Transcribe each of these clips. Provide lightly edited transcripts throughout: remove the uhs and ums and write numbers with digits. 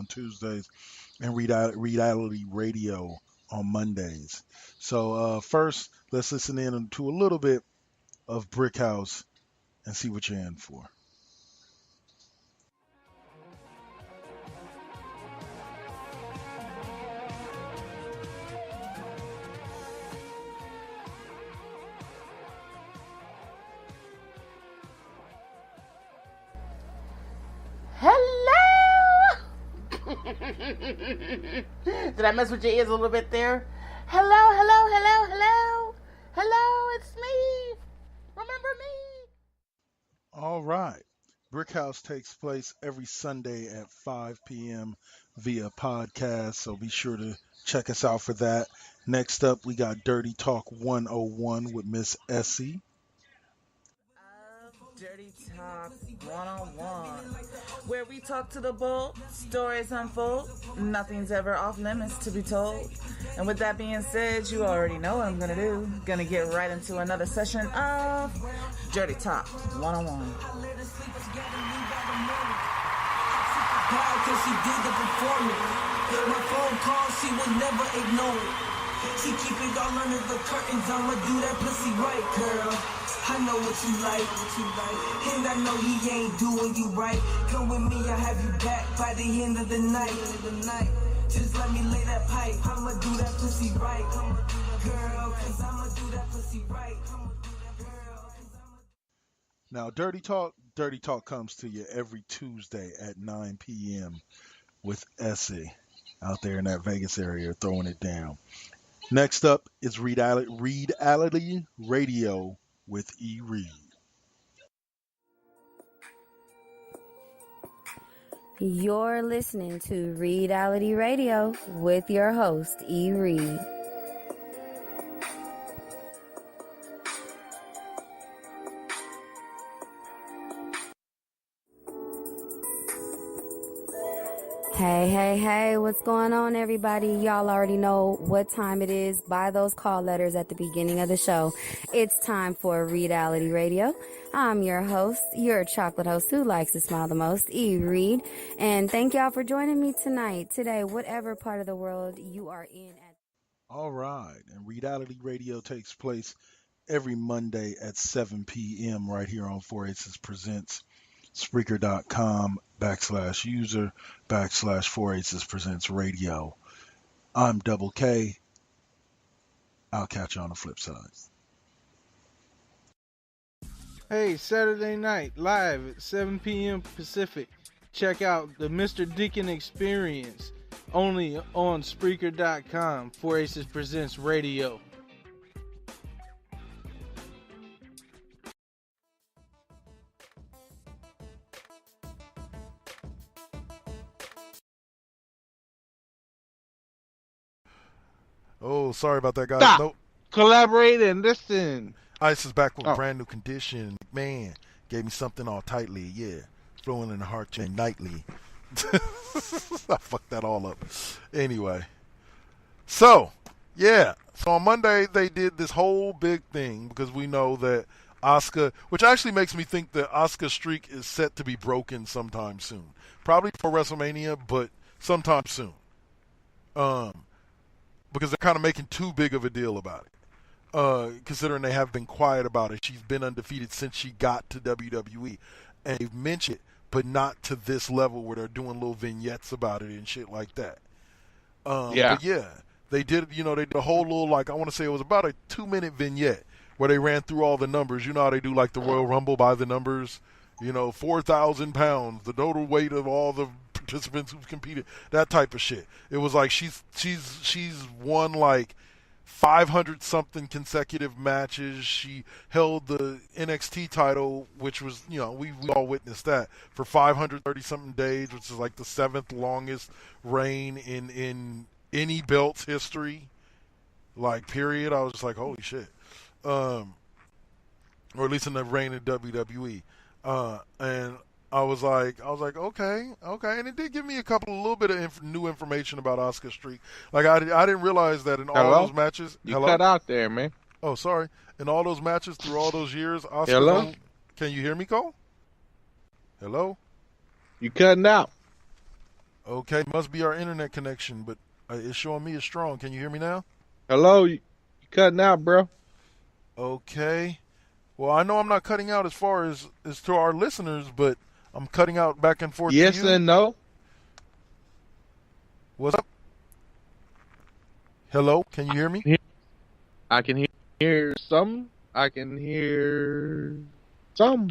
on Tuesdays, and Reality Radio on Mondays. So first, let's listen in to a little bit of Brick House and see what you're in for. Hello! Did I mess with your ears a little bit there? Hello, it's me. Remember me? All right. Brick House takes place every Sunday at 5 p.m. via podcast, so be sure to check us out for that. Next up, we got Dirty Talk 101 with Miss Essie. Dirty Talk 101, where we talk to the bull, stories unfold, nothing's ever off limits to be told. And with that being said, you already know what I'm gonna do. Gonna get right into another session of Dirty Talk 101. Cause she did the performance. My phone call, she would never ignore it. She keep it all under the curtains. I'ma do that pussy right, girl. I know what you like, and I know he ain't doing you right. Come with me, I'll have you back by the end of the night. Just let me lay that pipe. I'ma do that pussy right, girl. Cause I'ma do that pussy right. Now, Dirty Talk comes to you every Tuesday at 9 p.m. with Essie out there in that Vegas area throwing it down. Next up is Reality Radio with E. Reed. You're listening to Reality Radio with your host, E. Reed. Hey, what's going on, everybody? Y'all already know what time it is by those call letters at the beginning of the show. It's time for Reality Radio. I'm your host, your chocolate host who likes to smile the most, E. Reed. And thank y'all for joining me today, whatever part of the world you are in. All right, and Reality Radio takes place every Monday at 7 p.m. right here on 4 Aces Presents. Spreaker.com/user/4 Aces Presents Radio. I'm Double K. I'll catch you on the flip side. Hey, Saturday night, live at 7 p.m. Pacific. Check out the Mr. Deacon Experience, only on Spreaker.com, 4 Aces Presents Radio. Oh, sorry about that, guys. Stop. Nope. Collaborate and listen. Ice is back with a brand new condition. Man, gave me something all tightly. Yeah, flowing in the heart chain nightly. I fucked that all up. Anyway, so on Monday they did this whole big thing because we know that Asuka, which actually makes me think that Asuka's streak is set to be broken sometime soon. Probably for WrestleMania, but sometime soon. Because they're kind of making too big of a deal about it. Considering they have been quiet about it. She's been undefeated since she got to WWE. And they've mentioned it, but not to this level where they're doing little vignettes about it and shit like that. But yeah, they did, they did a whole little, I want to say it was about a 2-minute vignette where they ran through all the numbers. You know how they do the Royal Rumble by the numbers? 4,000 pounds, the total weight of all the participants who've competed, that type of shit. It was like she's won 500 something consecutive matches. She held the NXT title, which was, we all witnessed that, for 530 something days, which is the 7th longest reign in any belt's history. Period. I was just like, holy shit. Or at least in the reign of WWE. And I was like, okay, and it did give me a little bit of new information about Asuka's streak. I didn't realize that in all those matches. You cut out there, man. Oh, sorry. In all those matches through all those years, Asuka. Hello? Can you hear me, Cole? Hello? You cutting out. Okay, must be our internet connection, but it's showing me it's strong. Can you hear me now? Hello, you cutting out, bro? Okay. Well, I know I'm not cutting out as far as to our listeners, but I'm cutting out back and forth to Yes you. and no. What's up? Hello, can you hear me? I can hear some. I can hear some.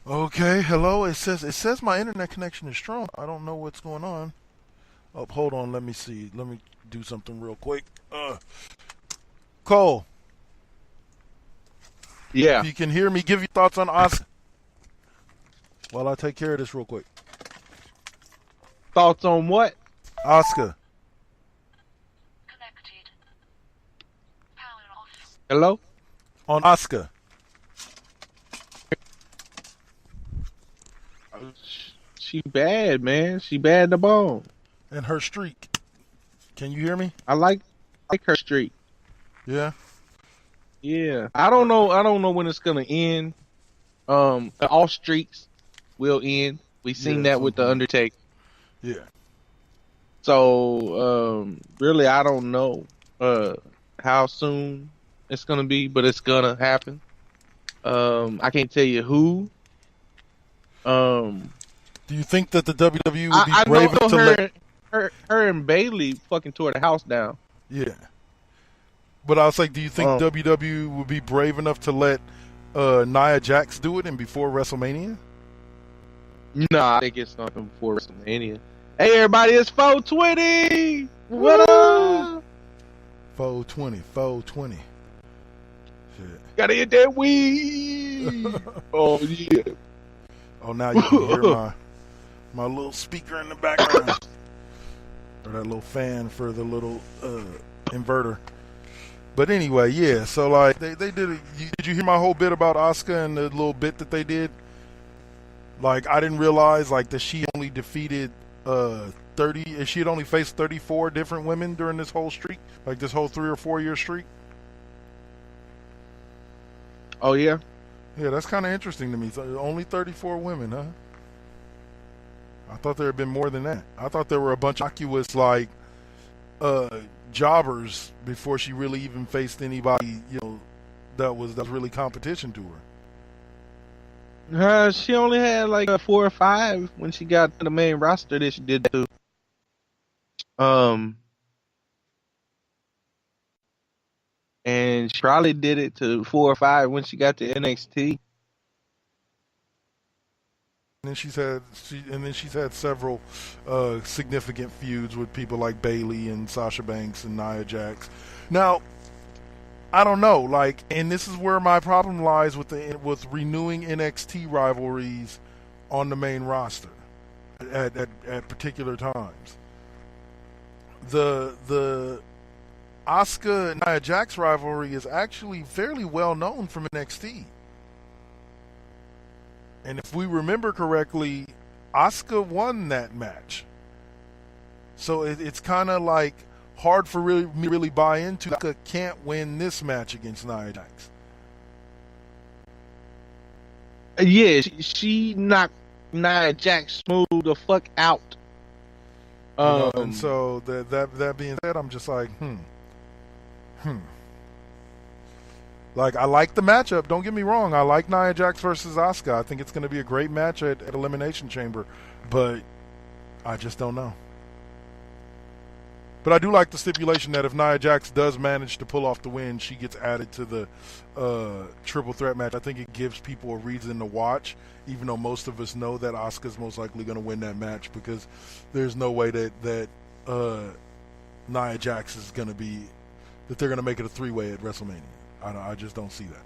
Okay, hello. It says my internet connection is strong. I don't know what's going on. Oh, hold on. Let me see. Let me do something real quick. Cole, Yeah. if you can hear me, give your thoughts on Asuka. While I take care of this real quick. Thoughts on what? Asuka. Hello? On Asuka. She bad, man. She bad the bone. And her streak. Can you hear me? I like her streak. Yeah. Yeah. I don't know when it's gonna end. All streaks will end. We seen that with the Undertaker. Yeah. So really I don't know how soon it's gonna be, but it's gonna happen. I can't tell you who. Do you think that the WWE would be brave enough to let her and Bailey fucking tore the house down? Yeah. But I was like, do you think WWE would be brave enough to let Nia Jax do it and before WrestleMania? Nah, I think it's nothing before WrestleMania. Hey everybody, it's 420! What up? 420. Shit. Gotta hit that weed! Oh yeah. Oh, now you can hear my little speaker in the background. Or that little fan for the little inverter. But anyway, yeah, so like they did it. Did you hear my whole bit about Asuka and the little bit that they did? Like, I didn't realize like that she only defeated 30, she had only faced 34 different women during this whole streak, like this whole 3 or 4 year streak. Oh yeah? Yeah, that's kind of interesting to me. So only 34 women, huh? I thought there had been more than that. I thought there were a bunch of innocuous, like, jobbers before she really even faced anybody, that was really competition to her. She only had like 4 or 5 when she got to the main roster that she did that to. And she probably did it to 4 or 5 when she got to NXT. And then she's had several significant feuds with people like Bailey and Sasha Banks and Nia Jax. Now, I don't know, like, and this is where my problem lies with renewing NXT rivalries on the main roster at particular times. The Asuka and Nia Jax rivalry is actually fairly well known from NXT. And if we remember correctly, Asuka won that match. So it's kind of like hard for me to really buy into. Asuka can't win this match against Nia Jax. Yeah, she knocked Nia Jax smooth the fuck out. And so that being said, I'm just like, Like, I like the matchup. Don't get me wrong. I like Nia Jax versus Asuka. I think it's going to be a great match at Elimination Chamber. But I just don't know. But I do like the stipulation that if Nia Jax does manage to pull off the win, she gets added to the triple threat match. I think it gives people a reason to watch, even though most of us know that Asuka's most likely going to win that match because there's no way that Nia Jax is going to be, that they're going to make it a 3-way at WrestleMania. I just don't see that.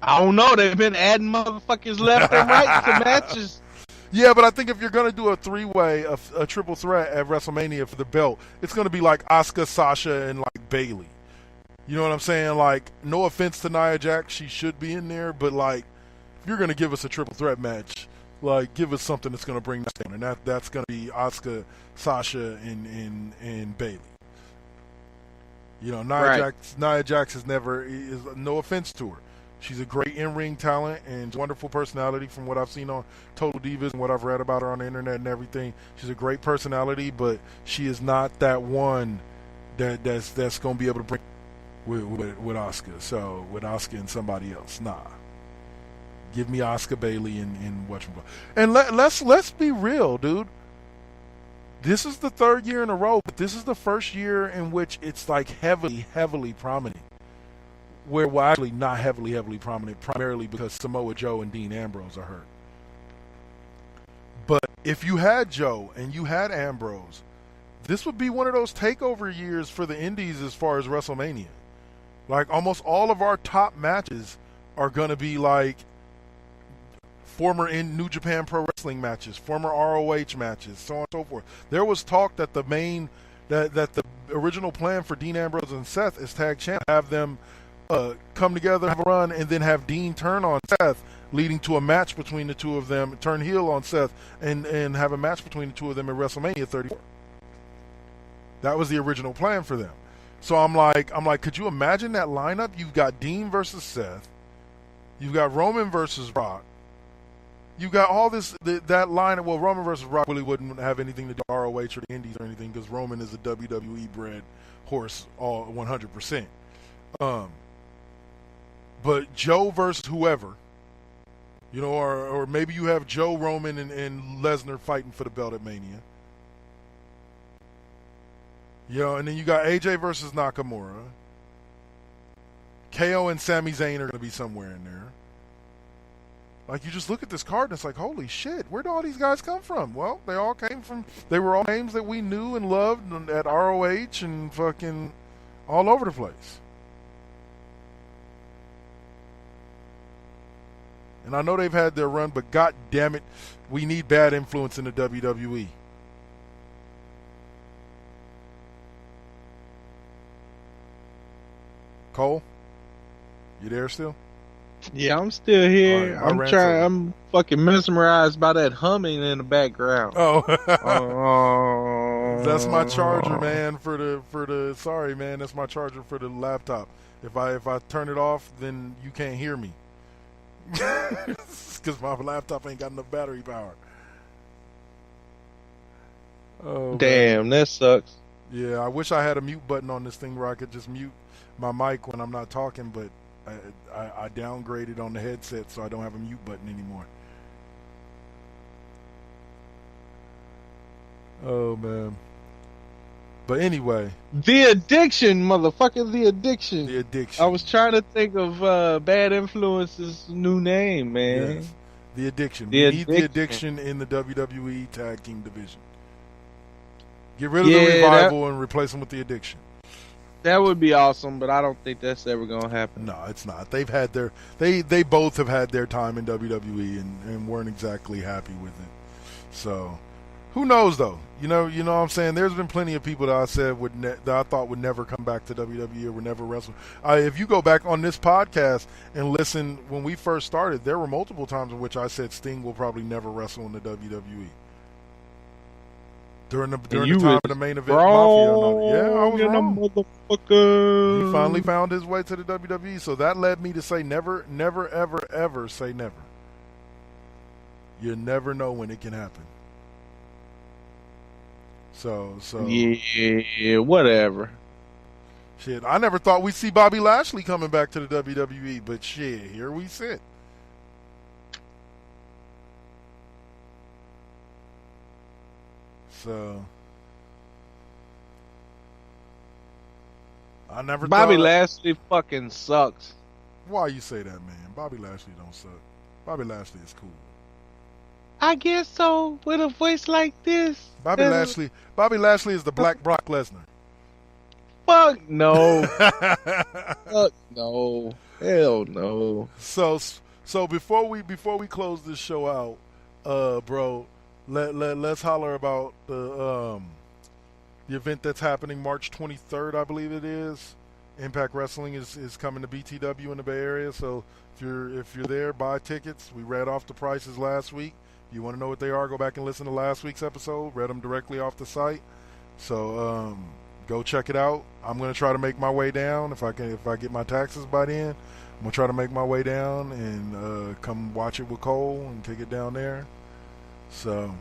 I don't know. They've been adding motherfuckers left and right to matches. Yeah, but I think if you're going to do a 3-way, a triple threat at WrestleMania for the belt, it's going to be like Asuka, Sasha, and like Bailey. You know what I'm saying? Like, no offense to Nia Jax, she should be in there, but like, if you're going to give us a triple threat match, like, give us something that's going to bring that down, and that's going to be Asuka, Sasha, and Bailey. You know, Nia Jax has never, no offense to her, She's a great in-ring talent and wonderful personality from what I've seen on Total Divas and what I've read about her on the internet and everything. She's a great personality, but she is not that one that's going to be able to bring with Asuka. So with Asuka and somebody else, nah. Give me Asuka, Bayley, and whatchamacallit. And let's be real, dude. This is the third year in a row, but this is the first year in which it's like heavily prominent. Where, well, actually not heavily prominent, primarily because Samoa Joe and Dean Ambrose are hurt. But if you had Joe and you had Ambrose, this would be one of those takeover years for the indies as far as WrestleMania. Like, almost all of our top matches are going to be like former in New Japan Pro Wrestling matches, former ROH matches, so on and so forth. There was talk that the original plan for Dean Ambrose and Seth as tag champ, have them come together, have a run, and then have Dean turn on Seth, leading to a match between the two of them, turn heel on Seth, and have a match between the two of them at WrestleMania 34. That was the original plan for them. So I'm like, could you imagine that lineup? You've got Dean versus Seth, you've got Roman versus Brock, you've got all this that lineup. Well, Roman versus Brock really wouldn't have anything to do with ROH or the Indies or anything, because Roman is a WWE bred horse, all 100%. But Joe versus whoever, you know, or maybe you have Joe, Roman, and Lesnar fighting for the belt at Mania. You know, and then you got AJ versus Nakamura. KO and Sami Zayn are going to be somewhere in there. Like, you just look at this card and it's like, holy shit, where do all these guys come from? Well, they were all names that we knew and loved at ROH and fucking all over the place. And I know they've had their run, but god damn it, we need bad influence in the WWE. Cole, you there still? Yeah, I'm still here. Right, I'm fucking mesmerized by that humming in the background. Oh, that's my charger, man. Sorry, man, that's my charger for the laptop. If I turn it off, then you can't hear me. Because my laptop ain't got enough battery power. Oh, damn, man. That sucks. Yeah, I wish I had a mute button on this thing where I could just mute my mic when I'm not talking, but I downgraded on the headset, so I don't have a mute button anymore. Oh, man. But anyway. The Addiction, motherfucker, The Addiction. The Addiction. I was trying to think of Bad Influence's new name, man. Yes. The Addiction. We need The Addiction in the WWE Tag Team division. Get rid of the Revival and replace them with The Addiction. That would be awesome, but I don't think that's ever going to happen. No, it's not. They've had they both have had their time in WWE and weren't exactly happy with it. So, who knows though? You know what I'm saying? There's been plenty of people that I said that I thought would never come back to WWE or would never wrestle. If you go back on this podcast and listen, when we first started, there were multiple times in which I said Sting will probably never wrestle in the WWE. During the time of the main event, Mafia. Yeah, I was wrong. Motherfucker. He finally found his way to the WWE, so that led me to say never, ever say never. You never know when it can happen. So yeah, whatever. Shit, I never thought we'd see Bobby Lashley coming back to the WWE, but shit, here we sit. So I never Bobby thought Lashley fucking sucks. Why you say that, man? Bobby Lashley don't suck. Bobby Lashley is cool. I guess so, with a voice like this. Bobby Lashley is the Black Brock Lesnar. Fuck no. Fuck no. Hell no. So before we close this show out, bro, let's holler about the event that's happening March 23rd, I believe it is. Impact Wrestling is coming to BTW in the Bay Area. So if you're there, buy tickets. We read off the prices last week. If you want to know what they are, go back and listen to last week's episode. Read them directly off the site. So go check it out. I'm gonna try to make my way down if I get my taxes by then. I'm gonna try to make my way down and come watch it with Cole and kick it down there. So